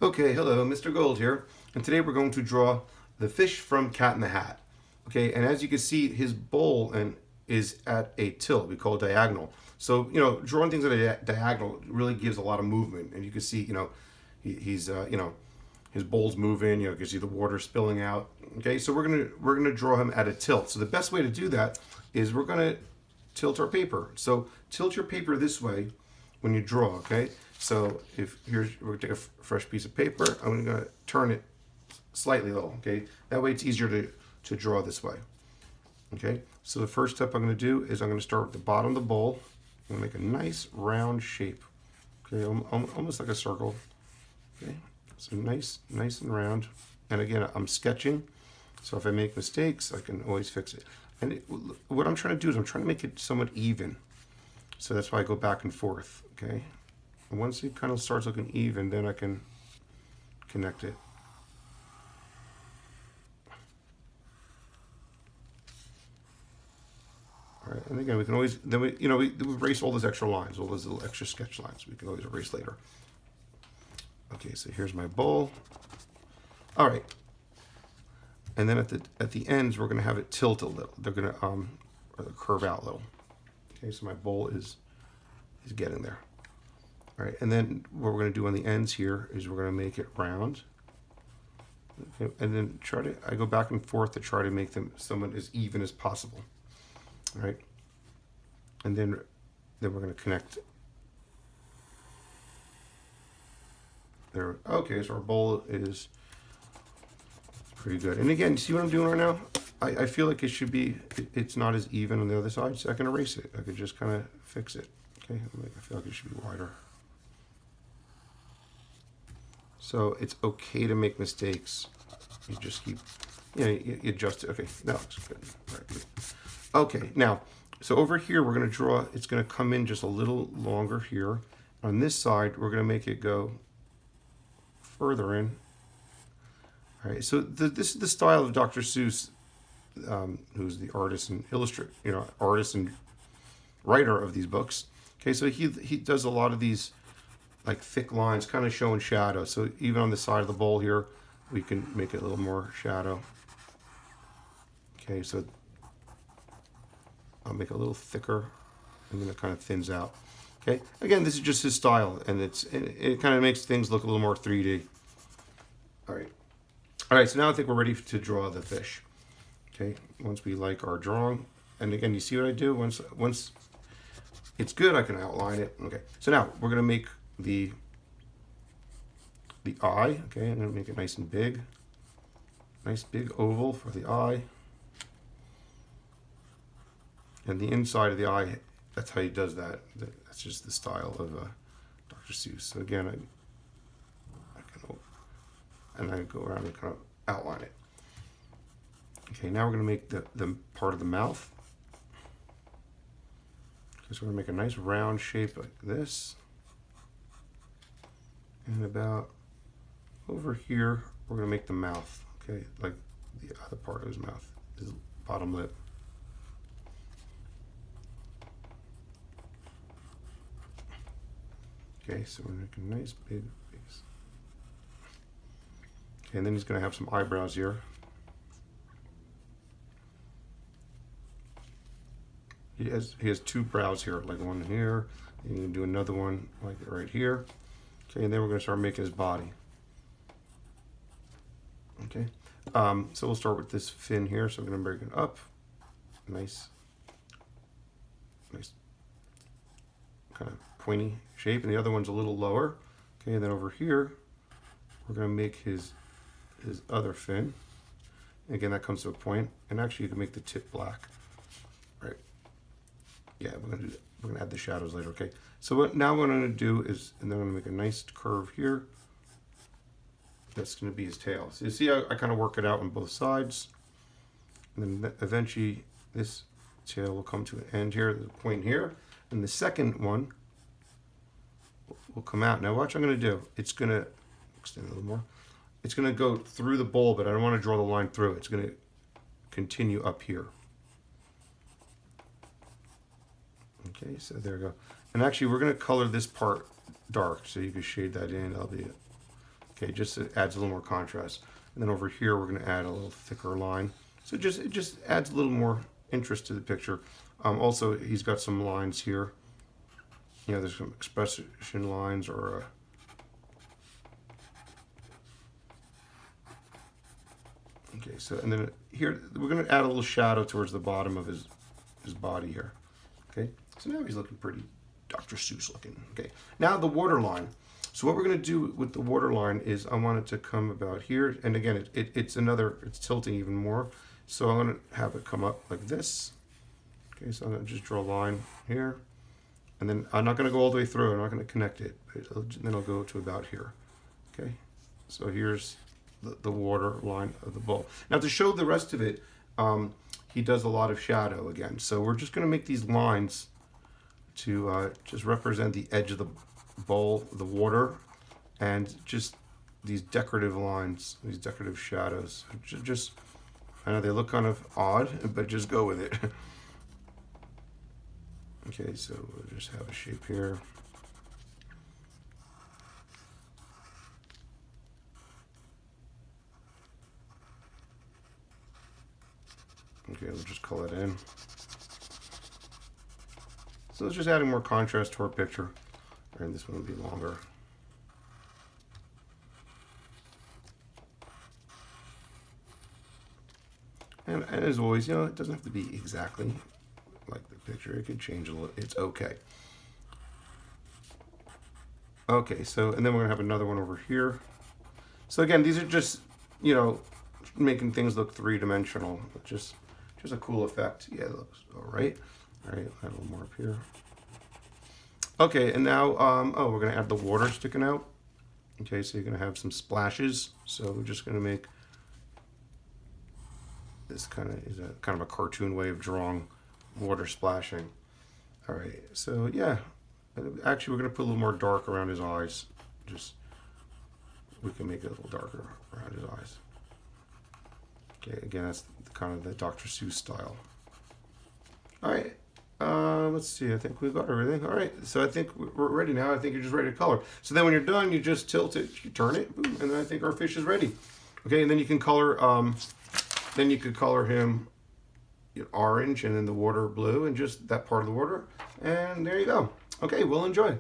Okay, hello, Mr. Gold here, and today we're going to draw the fish from Cat in the Hat. Okay, and as you can see, his bowl is at a tilt. We call it diagonal. So drawing things at a diagonal really gives a lot of movement, and you can see, he's his bowl's moving. You can see the water spilling out. Okay, so we're gonna draw him at a tilt. So the best way to do that is we're gonna tilt our paper. So tilt your paper this way when you draw, okay? So if we're gonna take a fresh piece of paper, I'm gonna turn it slightly low, okay? That way it's easier to draw this way, okay? So the first step I'm gonna do is I'm gonna start with the bottom of the bowl. I'm gonna make a nice round shape, okay? Almost like a circle, okay? So nice and round. And again, I'm sketching, so if I make mistakes, I can always fix it. And what I'm trying to do is I'm trying to make it somewhat even. So that's why I go back and forth, okay? And once it kind of starts looking even, then I can connect it. All right, and again, we can always, then we erase all those extra lines, all those little extra sketch lines. We can always erase later. Okay, so here's my bowl. All right, and then at the ends, we're gonna have it tilt a little. They're gonna curve out a little. Okay, so my bowl is getting there. All right, and then what we're going to do on the ends here is we're going to make it round. Okay, and then I go back and forth to try to make them somewhat as even as possible. All right, and then we're going to connect. There. Okay, so our bowl is pretty good. And again, see what I'm doing right now? I feel like it's not as even on the other side, so I can erase it. I could just kind of fix it. Okay, I feel like it should be wider. So it's okay to make mistakes. You just keep, you adjust it. Okay, that looks good. All right, good. Okay, now, so over here we're going to draw, it's going to come in just a little longer here. On this side, we're going to make it go further in. All right, so this is the style of Dr. Seuss, who's the artist and artist and writer of these books. Okay, so he does a lot of these like thick lines, kind of showing shadow. So even on the side of the bowl here, we can make it a little more shadow. Okay, so I'll make it a little thicker, and then it kind of thins out. Okay, again, this is just his style, and it kind of makes things look a little more 3D. All right. So now I think we're ready to draw the fish. Okay, once we like our drawing, and again, you see what I do? Once it's good, I can outline it. Okay, so now we're gonna make the eye. Okay, I'm gonna make it nice and big. Nice big oval for the eye. And the inside of the eye, that's how he does that. That's just the style of Dr. Seuss. So again, I go around and kind of outline it. Okay, now we're gonna make the part of the mouth. Okay, so we're gonna make a nice round shape like this. And about over here, we're gonna make the mouth, okay? Like the other part of his mouth, his bottom lip. Okay, so we're making a nice big face. Okay, and then he's gonna have some eyebrows here. He has two brows here, like one here, and you can do another one like right here. Okay, and then we're gonna start making his body. Okay, so we'll start with this fin here. So I'm gonna break it up. Nice kind of pointy shape, and the other one's a little lower. Okay, and then over here, we're gonna make his other fin. Again, that comes to a point, and actually you can make the tip black. Right? Yeah, we're gonna add the shadows later. Okay, so what I'm gonna do is, and then I'm gonna make a nice curve here. That's going to be his tail. So you see I kind of work it out on both sides. And then eventually this tail will come to an end here. There's a point here. And the second one will come out. Now watch what I'm going to do. It's going to extend a little more. It's going to go through the bowl, but I don't want to draw the line through it. It's going to continue up here. Okay, so there we go. And actually we're going to color this part dark, so you can shade that in. That'll be Okay, just it adds a little more contrast. And then over here, we're going to add a little thicker line. So it just adds a little more interest to the picture. Also, he's got some lines here. You know, there's some expression lines or okay, so and then here we're going to add a little shadow towards the bottom of his body here. Okay, so now he's looking pretty Dr. Seuss looking. Okay, now the waterline. So what we're going to do with the waterline is I want it to come about here, and again, it's tilting even more. So I'm going to have it come up like this. Okay, so I'm going to just draw a line here, and then I'm not going to go all the way through. I'm not going to connect it. Then I'll go to about here. Okay, so here's the water line of the bowl. Now to show the rest of it, he does a lot of shadow again. So we're just going to make these lines to just represent the edge of the bowl, the water, and just these decorative lines, these decorative shadows. Just, I know they look kind of odd, but just go with it. Okay, so we'll just have a shape here. Okay, we'll just color it in. So it's just adding more contrast to our picture. And this one will be longer. And as always, you know, it doesn't have to be exactly like the picture. It could change a little. It's okay. Okay, so, and then we're going to have another one over here. So again, these are just, you know, making things look three-dimensional. Just a cool effect. Yeah, it looks all right. All right, add a little more up here. Okay, and now, oh, we're going to add the water sticking out. Okay, so you're going to have some splashes. So we're just going to make this kind of a cartoon way of drawing water splashing. All right, so yeah, actually we're going to put a little more dark around his eyes. Just, we can make it a little darker around his eyes. Okay, again, that's kind of the Dr. Seuss style. All right. Let's see, I think we've got everything. All right, so I think we're ready now. I think you're just ready to color. So then when you're done, you just tilt it, you turn it, boom, and then I think our fish is ready. Okay, and then you can color, then you could color him orange and then the water blue and just that part of the water. And there you go. Okay, we'll enjoy.